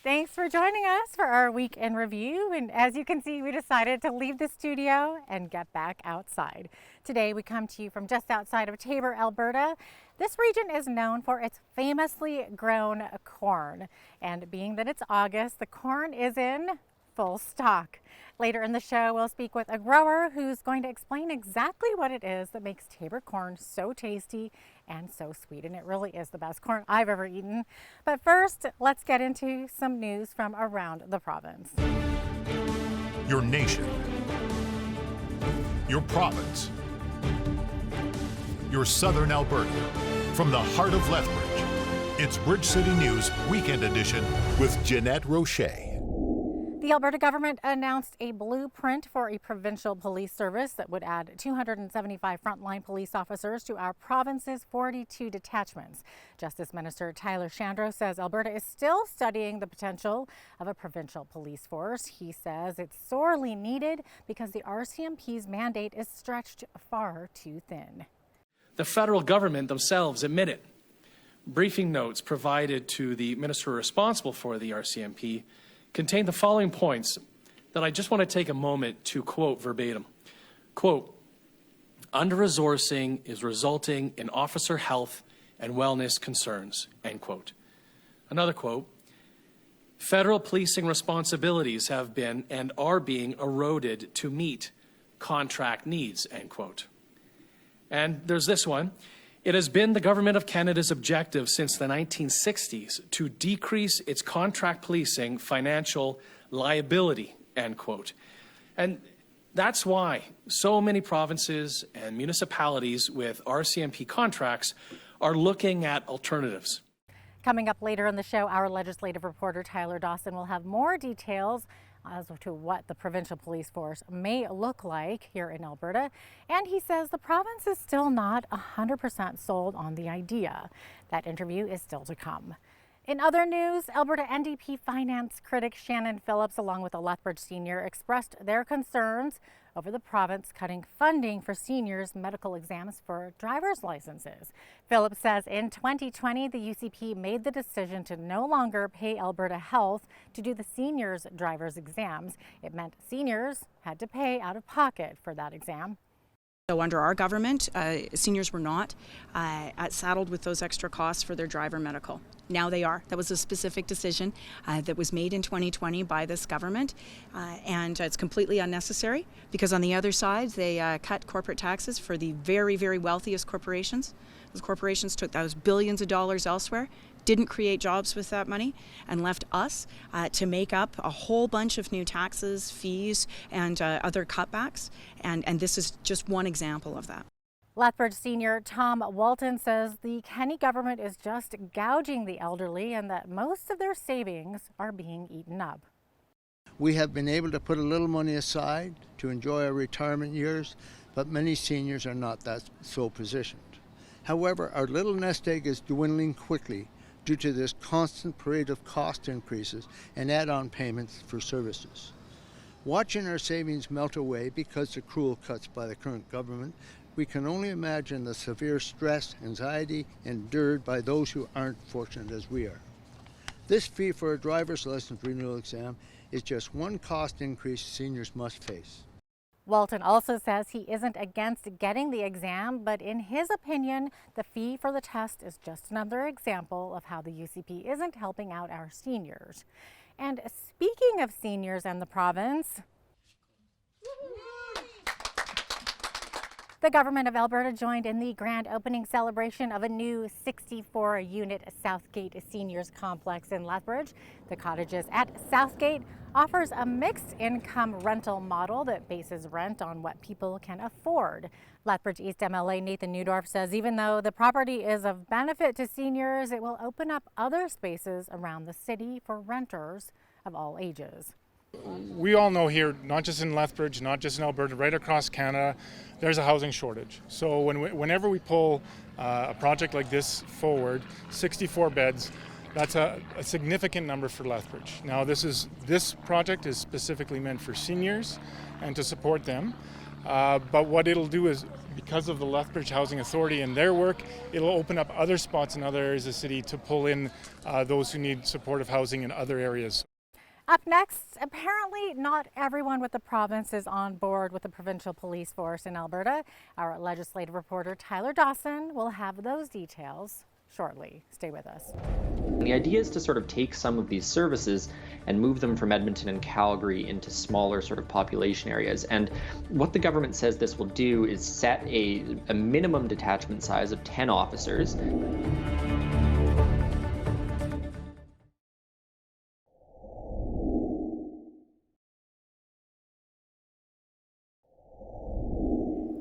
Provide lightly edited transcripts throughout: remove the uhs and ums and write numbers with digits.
Thanks for joining us for our week in review. And as you can see, we decided to leave the studio and get back outside. Today, we come to you from just outside of Taber, Alberta. This region is known for its famously grown corn. And being that it's August, the corn is in full stock. Later in the show, we'll speak with a grower who's going to explain exactly what it is that makes Taber corn so tasty and so sweet. And it really is the best corn I've ever eaten. But first, let's get into some news from around the province. Your nation, your province, your southern Alberta. From the heart of Lethbridge, it's Bridge City News Weekend Edition with Jeanette Roche. The Alberta government announced a blueprint for a provincial police service that would add 275 frontline police officers to our province's 42 detachments. Justice Minister Tyler Shandro says Alberta is still studying the potential of a provincial police force. He says it's sorely needed because the RCMP's mandate is stretched far too thin. The federal government themselves admit it. Briefing notes provided to the minister responsible for the RCMP contain the following points that I just want to take a moment to quote verbatim. Quote, under-resourcing is resulting in officer health and wellness concerns, end quote. Another quote, federal policing responsibilities have been and are being eroded to meet contract needs, end quote. And there's this one. It has been the Government of Canada's objective since the 1960s to decrease its contract policing financial liability, end quote. And that's why so many provinces and municipalities with RCMP contracts are looking at alternatives. Coming up later in the show, our legislative reporter Tyler Dawson will have more details as to what the provincial police force may look like here in Alberta. And he says the province is still not 100% sold on the idea. That interview is still to come. In other news, Alberta NDP finance critic Shannon Phillips, along with a Lethbridge senior, expressed their concerns over the province cutting funding for seniors' medical exams for driver's licenses. Phillips says in 2020, the UCP made the decision to no longer pay Alberta Health to do the seniors' driver's exams. It meant seniors had to pay out of pocket for that exam. So under our government, seniors were not saddled with those extra costs for their driver medical. Now they are. That was a specific decision that was made in 2020 by this government, and it's completely unnecessary because on the other side, they cut corporate taxes for the very, very wealthiest corporations. Those corporations took those billions of dollars elsewhere, didn't create jobs with that money, and left us to make up a whole bunch of new taxes, fees, and other cutbacks. And this is just one example of that. Lethbridge senior Tom Walton says the Kenney government is just gouging the elderly and that most of their savings are being eaten up. We have been able to put a little money aside to enjoy our retirement years, but many seniors are not that so positioned. However, our little nest egg is dwindling quickly due to this constant parade of cost increases and add-on payments for services. Watching our savings melt away because of cruel cuts by the current government, we can only imagine the severe stress, anxiety endured by those who aren't fortunate as we are. This fee for a driver's license renewal exam is just one cost increase seniors must face. Walton also says he isn't against getting the exam, but in his opinion, the fee for the test is just another example of how the UCP isn't helping out our seniors. And speaking of seniors and the province, the government of Alberta joined in the grand opening celebration of a new 64-unit Southgate Seniors Complex in Lethbridge. The cottages at Southgate offers a mixed income rental model that bases rent on what people can afford. Lethbridge East MLA Nathan Newdorf says even though the property is of benefit to seniors, it will open up other spaces around the city for renters of all ages. We all know here, not just in Lethbridge, not just in Alberta, right across Canada, there's a housing shortage. So whenever we pull a project like this forward, 64 beds, that's a significant number for Lethbridge. Now this project is specifically meant for seniors and to support them. But what it'll do is, because of the Lethbridge Housing Authority and their work, it'll open up other spots in other areas of the city to pull in those who need supportive housing in other areas. Up next, apparently not everyone with the province is on board with the provincial police force in Alberta. Our legislative reporter Tyler Dawson will have those details shortly. Stay with us. The idea is to sort of take some of these services and move them from Edmonton and Calgary into smaller sort of population areas. And what the government says this will do is set a minimum detachment size of 10 officers.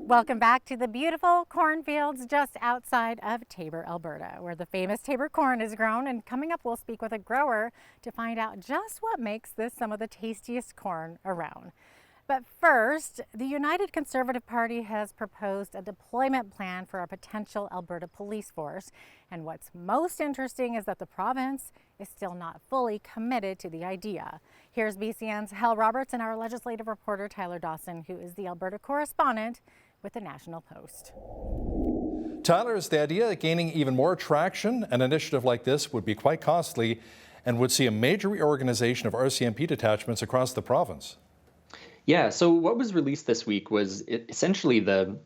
Welcome back to the beautiful cornfields just outside of Taber, Alberta, where the famous Taber corn is grown. And coming up, we'll speak with a grower to find out just what makes this some of the tastiest corn around. But first, the United Conservative Party has proposed a deployment plan for a potential Alberta police force. And what's most interesting is that the province is still not fully committed to the idea. Here's BCN's Hal Roberts and our legislative reporter Tyler Dawson, who is the Alberta correspondent with the National Post. Tyler, is the idea that gaining even more traction, an initiative like this would be quite costly and would see a major reorganization of RCMP detachments across the province? Yeah, so what was released this week was essentially the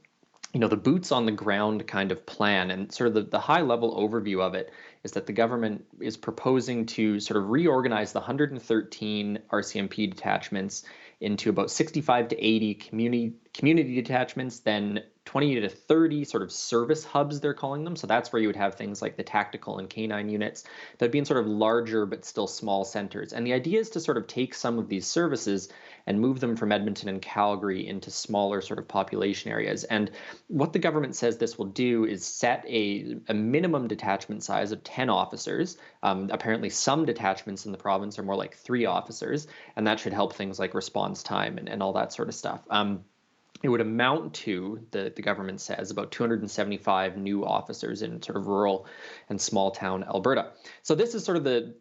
boots on the ground kind of plan, and sort of the high level overview of it is that the government is proposing to sort of reorganize the 113 RCMP detachments into about 65 to 80 community detachments, then 20 to 30 sort of service hubs, they're calling them. So that's where you would have things like the tactical and canine units that would be in sort of larger but still small centers. And the idea is to sort of take some of these services and move them from Edmonton and Calgary into smaller sort of population areas. And what the government says this will do is set a minimum detachment size of 10 officers. Apparently some detachments in the province are more like 3 officers, and that should help things like response time and all that sort of stuff. It would amount to, the government says, about 275 new officers in sort of rural and small town Alberta. So this is sort of the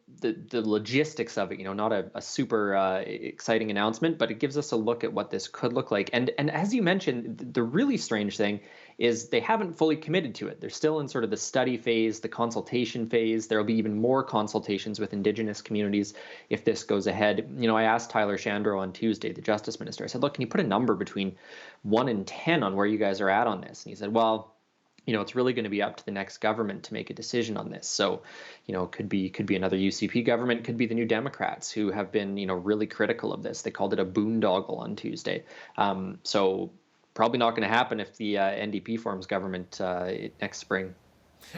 logistics of it, not a super exciting announcement, but it gives us a look at what this could look like. And as you mentioned, the really strange thing is they haven't fully committed to it. They're still in sort of the study phase, the consultation phase. There will be even more consultations with Indigenous communities if this goes ahead. I asked Tyler Shandro on Tuesday, the Justice Minister, I said, look, can you put a number between 1 and 10 on where you guys are at on this? And he said, well, it's really going to be up to the next government to make a decision on this. So, it could be another UCP government, could be the New Democrats who have been, really critical of this. They called it a boondoggle on Tuesday. So probably not going to happen if the NDP forms government next spring.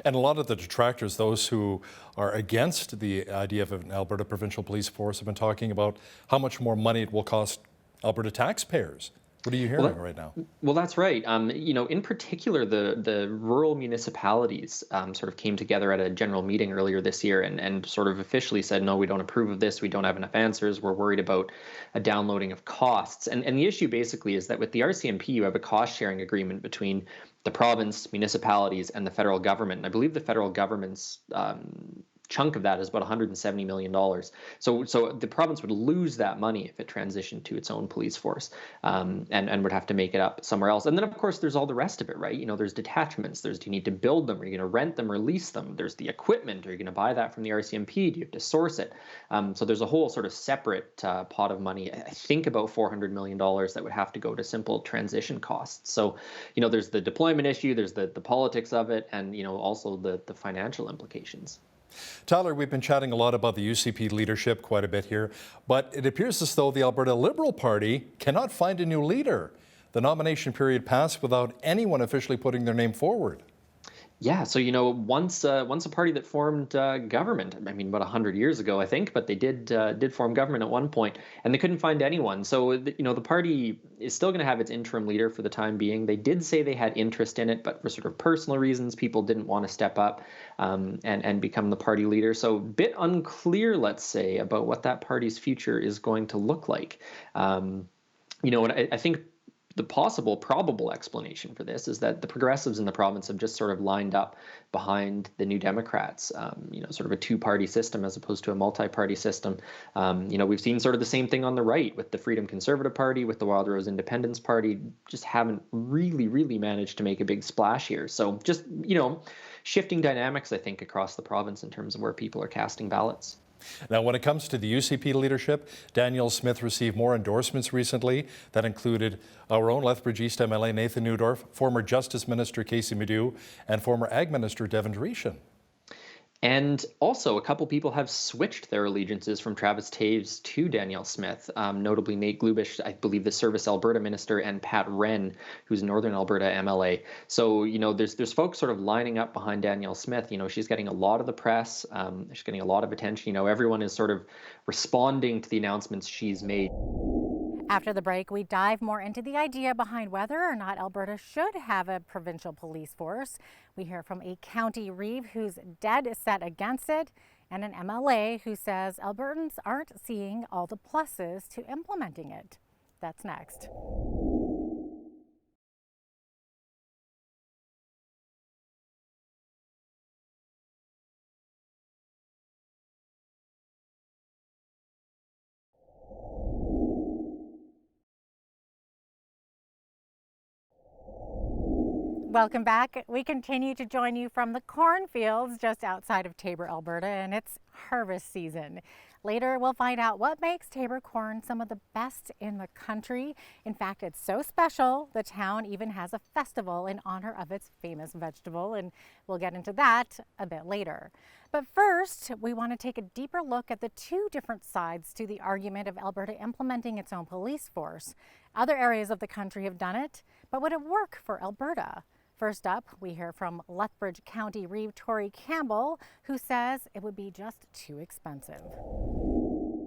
And a lot of the detractors, those who are against the idea of an Alberta Provincial Police Force, have been talking about how much more money it will cost Alberta taxpayers. What are you hearing right now? Well, that's right. In particular, the rural municipalities sort of came together at a general meeting earlier this year and sort of officially said, no, we don't approve of this. We don't have enough answers. We're worried about a downloading of costs. And the issue basically is that with the RCMP, you have a cost sharing agreement between the province, municipalities, and the federal government. And I believe the federal government's chunk of that is about $170 million. So the province would lose that money if it transitioned to its own police force, and would have to make it up somewhere else. And then, of course, there's all the rest of it, right? There's detachments. Do you need to build them? Are you going to rent them or lease them? There's the equipment. Are you going to buy that from the RCMP? Do you have to source it? So there's a whole sort of separate pot of money, I think about $400 million that would have to go to simple transition costs. So, there's the deployment issue, there's the politics of it, and, also the financial implications. Tyler, we've been chatting a lot about the UCP leadership quite a bit here, but it appears as though the Alberta Liberal Party cannot find a new leader. The nomination period passed without anyone officially putting their name forward. Yeah, so once a party that formed government, about 100 years ago, I think, but they did form government at one point, and they couldn't find anyone. So the party is still going to have its interim leader for the time being. They did say they had interest in it, but for sort of personal reasons, people didn't want to step up and become the party leader. So a bit unclear, let's say, about what that party's future is going to look like. And I think the possible, probable explanation for this is that the progressives in the province have just sort of lined up behind the New Democrats, sort of a two-party system as opposed to a multi-party system. We've seen sort of the same thing on the right with the Freedom Conservative Party, with the Wild Rose Independence Party, just haven't really managed to make a big splash here. So just, shifting dynamics, I think, across the province in terms of where people are casting ballots. Now, when it comes to the UCP leadership, Danielle Smith received more endorsements recently. That included our own Lethbridge East MLA Nathan Newdorf, former Justice Minister Casey Madu, and former Ag Minister Devin Dreeshen. And also, a couple people have switched their allegiances from Travis Taves to Danielle Smith, notably Nate Glubish, I believe the Service Alberta Minister, and Pat Wren, who's Northern Alberta MLA. So, there's folks sort of lining up behind Danielle Smith. She's getting a lot of the press. She's getting a lot of attention. Everyone is sort of responding to the announcements she's made. After the break, we dive more into the idea behind whether or not Alberta should have a provincial police force. We hear from a county reeve who's dead set against it, and an MLA who says Albertans aren't seeing all the pluses to implementing it. That's next. Welcome back. We continue to join you from the cornfields just outside of Taber, Alberta, and it's harvest season. Later, we'll find out what makes Taber corn some of the best in the country. In fact, it's so special, the town even has a festival in honor of its famous vegetable, and we'll get into that a bit later. But first, we want to take a deeper look at the two different sides to the argument of Alberta implementing its own police force. Other areas of the country have done it, but would it work for Alberta? First up, we hear from Lethbridge County Reeve Tori Campbell, who says it would be just too expensive.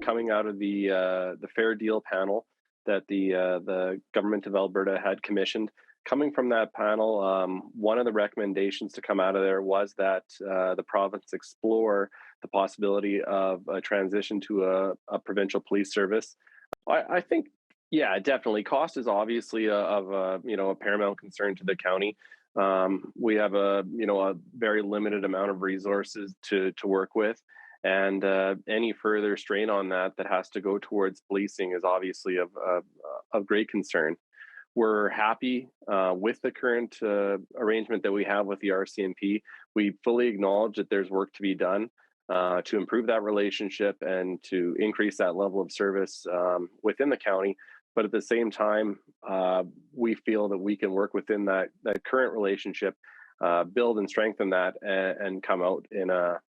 Coming out of the Fair Deal panel that the government of Alberta had commissioned, coming from that panel, one of the recommendations to come out of there was that the province explore the possibility of a transition to a provincial police service. I think, yeah, definitely. Cost is obviously a paramount concern to the county. We have a very limited amount of resources to work with, and any further strain on that has to go towards policing is obviously of great concern. We're happy with the current arrangement that we have with the RCMP. We fully acknowledge that there's work to be done to improve that relationship and to increase that level of service within the county. But at the same time, we feel that we can work within that current relationship, build and strengthen that, and come out in a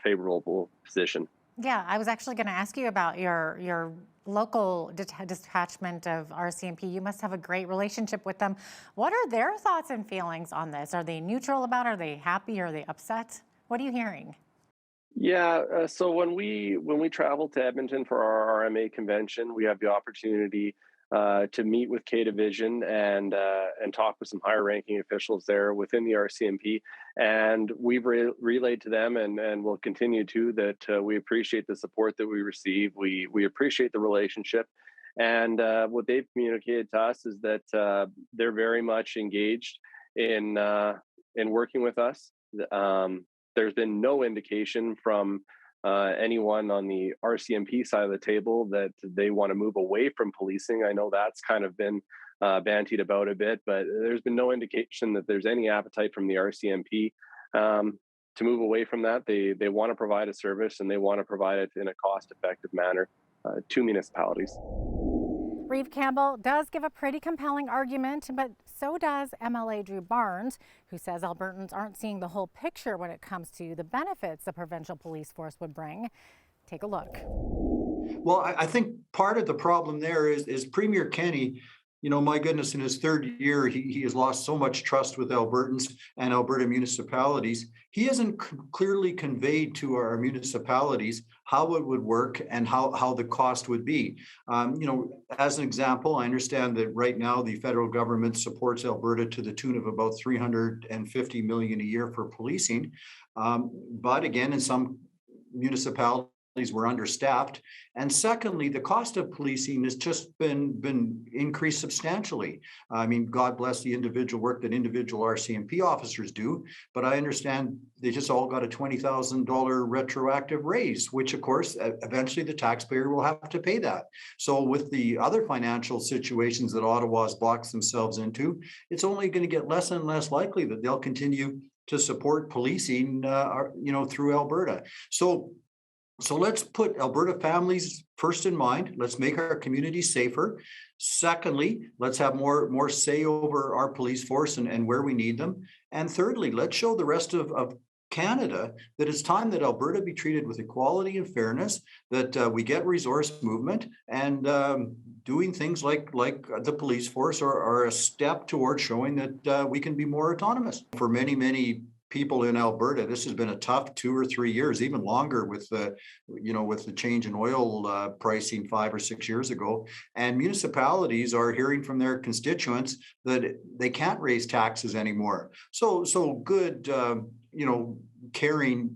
favorable position. Yeah, I was actually going to ask you about your local detachment of RCMP. You must have a great relationship with them. What are their thoughts and feelings on this? Are they neutral about it? Are they happy? Are they upset? What are you hearing? Yeah, so when we travel to Edmonton for our RMA convention, we have the opportunity to meet with K Division and talk with some higher ranking officials there within the RCMP. And we've relayed to them and will continue to that we appreciate the support that we receive. We appreciate the relationship. And what they've communicated to us is that they're very much engaged in working with us. There's been no indication from anyone on the RCMP side of the table that they want to move away from policing. I know that's kind of been bantied about a bit, but there's been no indication that there's any appetite from the RCMP to move away from that. They want to provide a service, and they want to provide it in a cost-effective manner to municipalities. Reeve Campbell does give a pretty compelling argument, but so does MLA Drew Barnes, who says Albertans aren't seeing the whole picture when it comes to the benefits a provincial police force would bring. Take a look. Well, I think part of the problem there is Premier Kenney. My goodness, in his third year, he has lost so much trust with Albertans and Alberta municipalities. He hasn't clearly conveyed to our municipalities how it would work and how the cost would be. As an example, I understand that right now the federal government supports Alberta to the tune of about $350 million a year for policing. But again, in some municipalities, We're understaffed. And secondly, the cost of policing has just been increased substantially. I mean, God bless the individual work that individual RCMP officers do, but I understand they just all got a $20,000 retroactive raise, which of course, eventually the taxpayer will have to pay that. So with the other financial situations that Ottawa's boxed themselves into, it's only going to get less and less likely that they'll continue to support policing, through Alberta. So let's put Alberta families first in mind. Let's make our communities safer. Secondly, let's have more say over our police force and where we need them. And thirdly, let's show the rest of Canada that it's time that Alberta be treated with equality and fairness, that we get resource movement, and doing things like the police force are a step towards showing that we can be more autonomous. For many people in Alberta, this has been a tough 2 or 3 years, even longer with the change in oil pricing 5 or 6 years ago. And municipalities are hearing from their constituents that they can't raise taxes anymore. So good, caring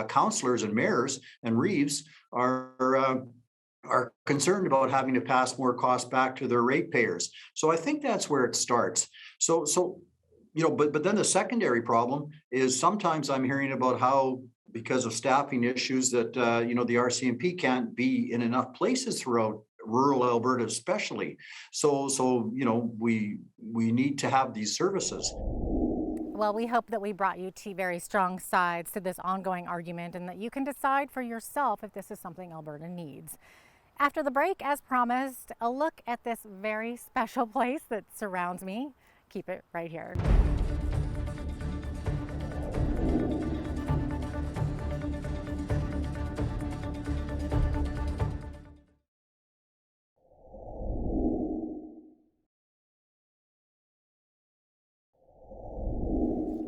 councillors and mayors and reeves are concerned about having to pass more costs back to their ratepayers. So I think that's where it starts. But then the secondary problem is sometimes I'm hearing about how, because of staffing issues, that the RCMP can't be in enough places throughout rural Alberta, especially. So we need to have these services. Well, we hope that we brought you two very strong sides to this ongoing argument and that you can decide for yourself if this is something Alberta needs. After the break, as promised, a look at this very special place that surrounds me. Keep it right here.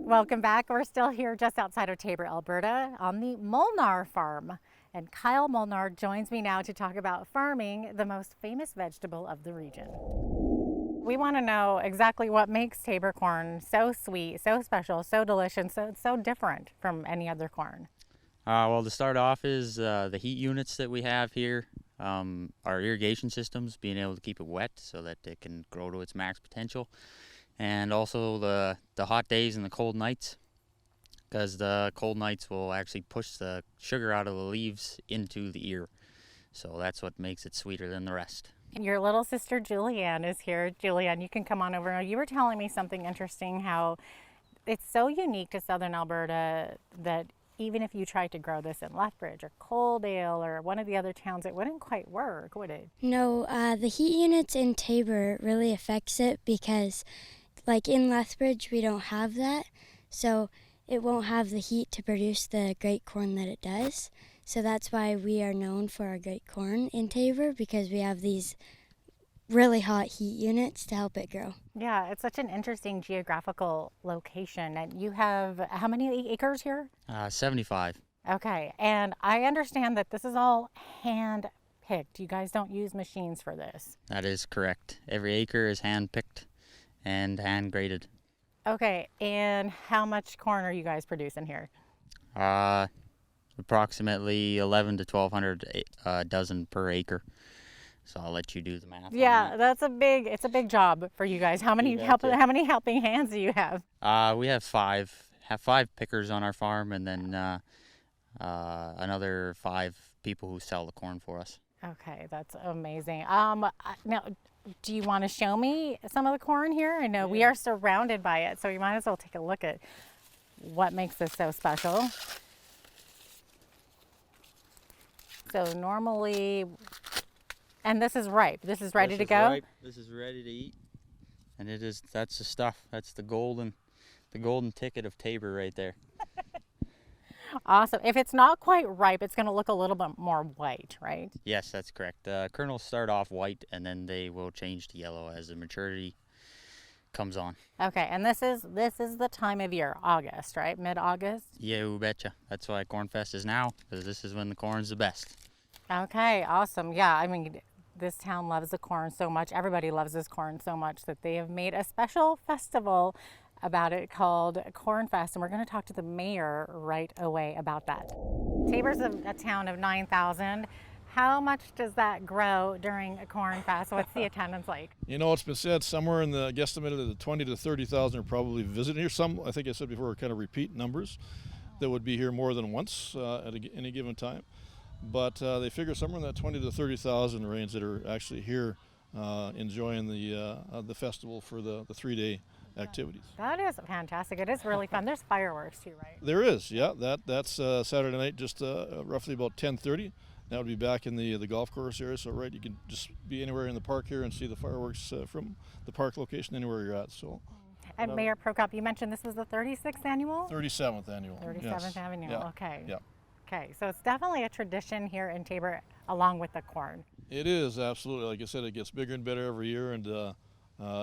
Welcome back. We're still here just outside of Taber, Alberta, on the Molnar farm. And Kyle Molnar joins me now to talk about farming the most famous vegetable of the region. We want to know exactly what makes Taber corn so sweet, so special, so delicious, so different from any other corn. Well, to start off is the heat units that we have here, our irrigation systems, being able to keep it wet so that it can grow to its max potential. And also the hot days and the cold nights, because the cold nights will actually push the sugar out of the leaves into the ear. So that's what makes it sweeter than the rest. And your little sister Julianne is here. Julianne, you can come on over. You were telling me something interesting, how it's so unique to southern Alberta that even if you tried to grow this in Lethbridge or Coaldale or one of the other towns, it wouldn't quite work, would it? No, the heat units in Taber really affects it because like in Lethbridge, we don't have that, so it won't have the heat to produce the great corn that it does. So that's why we are known for our great corn in Taber, because we have these really hot heat units to help it grow. Yeah, it's such an interesting geographical location. And you have how many acres here? 75. Okay, and I understand that this is all hand picked. You guys don't use machines for this. That is correct. Every acre is hand picked and hand graded. Okay, and how much corn are you guys producing here? Approximately 11 to 1,200 dozen per acre. So I'll let you do the math. Yeah, it's a big job for you guys. How many helping hands do you have? We have five pickers on our farm, and then another 5 people who sell the corn for us. Okay, that's amazing. Now, do you want to show me some of the corn here? I know we are surrounded by it, so you might as well take a look at what makes this so special. So normally, and this is ripe. This is ready to go? Ripe. This is ready to eat. And that's the stuff. That's the golden ticket of Taber right there. Awesome. If it's not quite ripe, it's going to look a little bit more white, right? Yes, that's correct. Kernels start off white, and then they will change to yellow as the maturity comes on. Okay, and this is the time of year, August, right? Mid-August? Yeah, you betcha. That's why Cornfest is now, because this is when the corn's the best. Okay, awesome. Yeah, I mean, this town loves the corn so much. Everybody loves this corn so much that they have made a special festival about it called Corn Fest, and we're going to talk to the mayor right away about that. Tabor's a town of 9,000. How much does that grow during a Corn Fest? What's the attendance like? You know, it's been said somewhere in the guesstimated of the 20 to 30,000 are probably visiting here. Some, I think I said before, are kind of repeat numbers that would be here more than once at any given time. But they figure somewhere in that 20 to 30,000 range that are actually here enjoying the festival for the 3-day activities. That is fantastic. It is really fun. There's fireworks too, right? There is, yeah. That's Saturday night, just roughly about 10:30. That would be back in the golf course area. So right, you can just be anywhere in the park here and see the fireworks from the park location anywhere you're at. So. And Mayor Prokop, you mentioned this was the 36th annual? 37th annual. 37th yes. annual. Yeah. Okay. Yeah. Okay, so it's definitely a tradition here in Tabor, along with the corn. It is, absolutely. Like I said, it gets bigger and better every year, and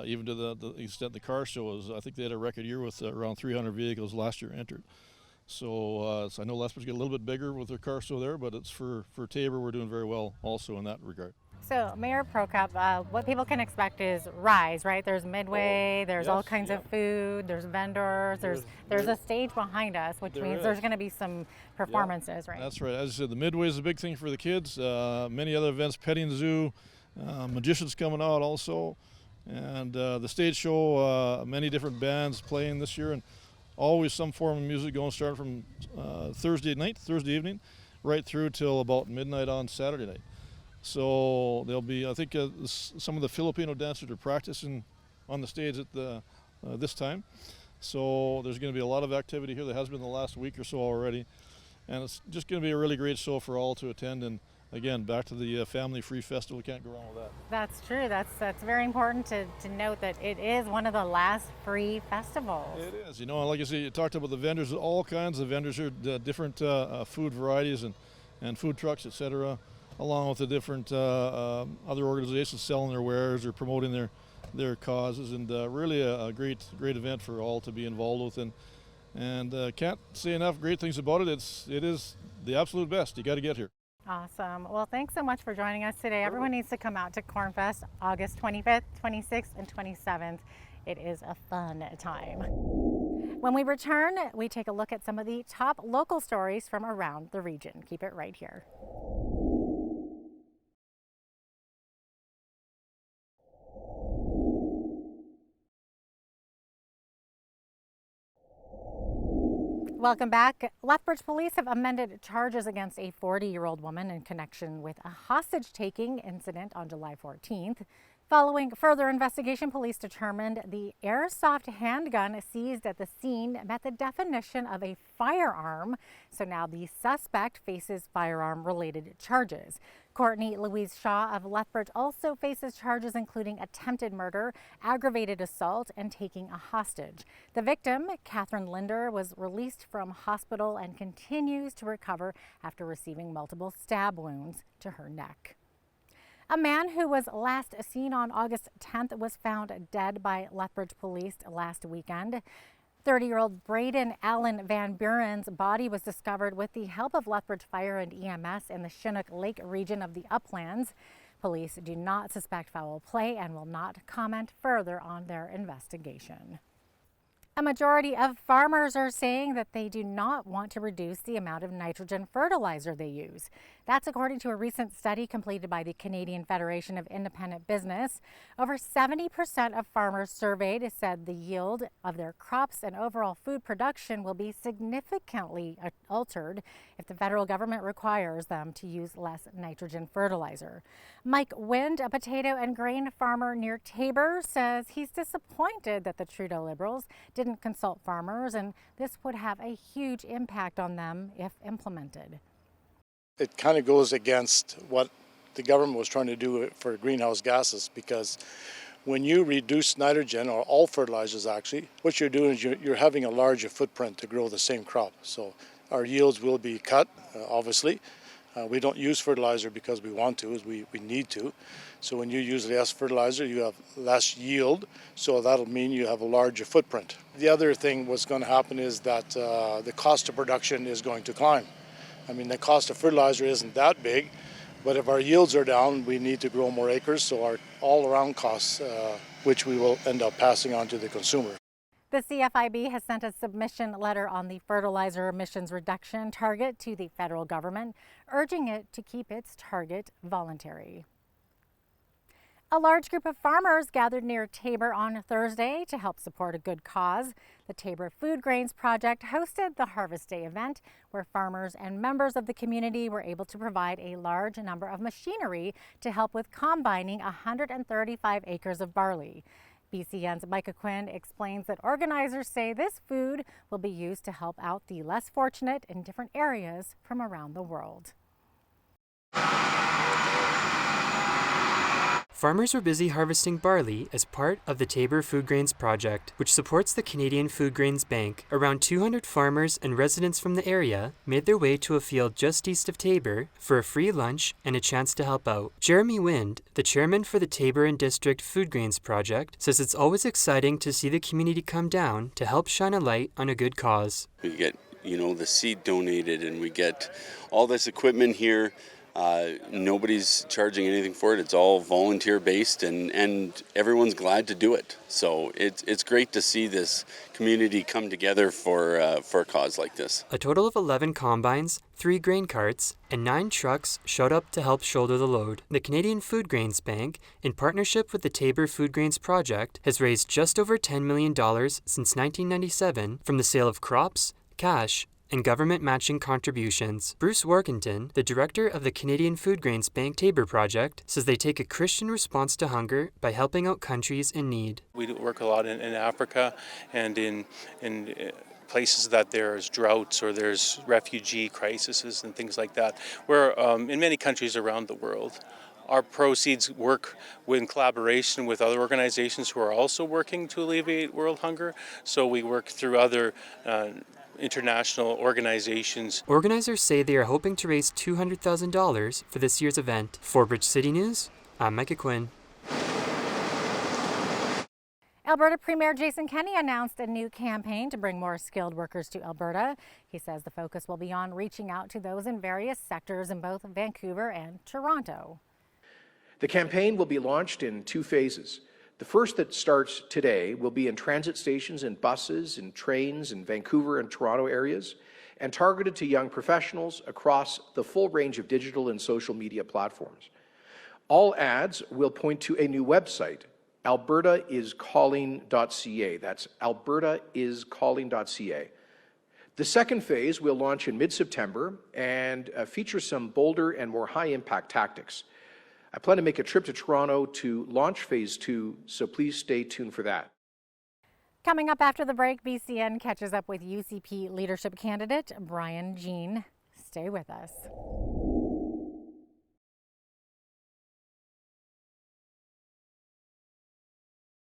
even to the extent the car show is, I think they had a record year with around 300 vehicles last year entered. So I know Lethbridge get a little bit bigger with their car show there, but it's for Tabor, we're doing very well also in that regard. So Mayor Prokop, what people can expect is Rise, right? There's Midway, there's all kinds of food, there's vendors, there's a stage behind us, which means there's going to be some performances, right? That's right. As I said, the Midway is a big thing for the kids. Many other events, petting zoo, magicians coming out also, and the stage show, many different bands playing this year, and always some form of music going, starting from Thursday evening, right through till about midnight on Saturday night. So there'll be, I think, some of the Filipino dancers are practicing on the stage at this time. So there's going to be a lot of activity here. There has been the last week or so already. And it's just going to be a really great show for all to attend. And again, back to the family-free festival. Can't go wrong with that. That's true. That's very important to note that it is one of the last free festivals. It is. You know, like I said, you talked about the vendors. All kinds of vendors here, different food varieties and food trucks, etc., along with the different other organizations selling their wares or promoting their causes, and really a great event for all to be involved with, and can't say enough great things about it. It is the absolute best. You got to get here. Awesome. Well, thanks so much for joining us today. Everyone needs to come out to Corn Fest August 25th, 26th, and 27th. It is a fun time. When we return, we take a look at some of the top local stories from around the region. Keep it right here. Welcome back. Lethbridge police have amended charges against a 40-year-old woman in connection with a hostage-taking incident on July 14th. Following further investigation, police determined the airsoft handgun seized at the scene met the definition of a firearm. So now the suspect faces firearm-related charges. Courtney Louise Shaw of Lethbridge also faces charges including attempted murder, aggravated assault, and taking a hostage. The victim, Catherine Linder, was released from hospital and continues to recover after receiving multiple stab wounds to her neck. A man who was last seen on August 10th was found dead by Lethbridge police last weekend. 30-year-old Braden Allen Van Buren's body was discovered with the help of Lethbridge Fire and EMS in the Chinook Lake region of the Uplands. Police do not suspect foul play and will not comment further on their investigation. A majority of farmers are saying that they do not want to reduce the amount of nitrogen fertilizer they use. That's according to a recent study completed by the Canadian Federation of Independent Business. Over 70% of farmers surveyed said the yield of their crops and overall food production will be significantly altered if the federal government requires them to use less nitrogen fertilizer. Mike Wind, a potato and grain farmer near Tabor, says he's disappointed that the Trudeau Liberals didn't consult farmers, and this would have a huge impact on them if implemented. It kind of goes against what the government was trying to do for greenhouse gases, because when you reduce nitrogen, or all fertilizers actually, what you're doing is you're having a larger footprint to grow the same crop. So our yields will be cut, obviously. We don't use fertilizer because we want to, we need to. So when you use less fertilizer, you have less yield, so that'll mean you have a larger footprint. The other thing what's going to happen is that the cost of production is going to climb. I mean, the cost of fertilizer isn't that big, but if our yields are down, we need to grow more acres, so our all-around costs, which we will end up passing on to the consumer. The CFIB has sent a submission letter on the fertilizer emissions reduction target to the federal government, urging it to keep its target voluntary. A large group of farmers gathered near Taber on Thursday to help support a good cause. The Taber Food Grains Project hosted the Harvest Day event, where farmers and members of the community were able to provide a large number of machinery to help with combining 135 acres of barley. BCN's Micah Quinn explains that organizers say this food will be used to help out the less fortunate in different areas from around the world. Farmers were busy harvesting barley as part of the Taber Food Grains Project, which supports the Canadian Food Grains Bank. Around 200 farmers and residents from the area made their way to a field just east of Taber for a free lunch and a chance to help out. Jeremy Wind, the chairman for the Taber and District Food Grains Project, says it's always exciting to see the community come down to help shine a light on a good cause. We get, the seed donated, and we get all this equipment here. Nobody's charging anything for it. It's all volunteer based, and everyone's glad to do it. So it's great to see this community come together for a cause like this. A total of 11 combines, 3 grain carts, and 9 trucks showed up to help shoulder the load. The Canadian Food Grains Bank, in partnership with the Taber Food Grains Project, has raised just over $10 million since 1997 from the sale of crops, cash, and government matching contributions. Bruce Workington, the director of the Canadian Food Grains Bank Taber Project, says they take a Christian response to hunger by helping out countries in need. We work a lot in Africa and in places that there's droughts or there's refugee crises and things like that, where in many countries around the world. Our proceeds work in collaboration with other organizations who are also working to alleviate world hunger. So we work through other international organizations. Organizers say they are hoping to raise $200,000 for this year's event. For Bridge City News, I'm Micah Quinn. Alberta Premier Jason Kenney announced a new campaign to bring more skilled workers to Alberta. He says the focus will be on reaching out to those in various sectors in both Vancouver and Toronto. The campaign will be launched in 2 phases. The first, that starts today, will be in transit stations and buses and trains in Vancouver and Toronto areas, and targeted to young professionals across the full range of digital and social media platforms. All ads will point to a new website, albertaiscalling.ca. That's albertaiscalling.ca. The second phase will launch in mid-September and feature some bolder and more high-impact tactics. I plan to make a trip to Toronto to launch Phase 2, so please stay tuned for that. Coming up after the break, BCN catches up with UCP leadership candidate Brian Jean. Stay with us.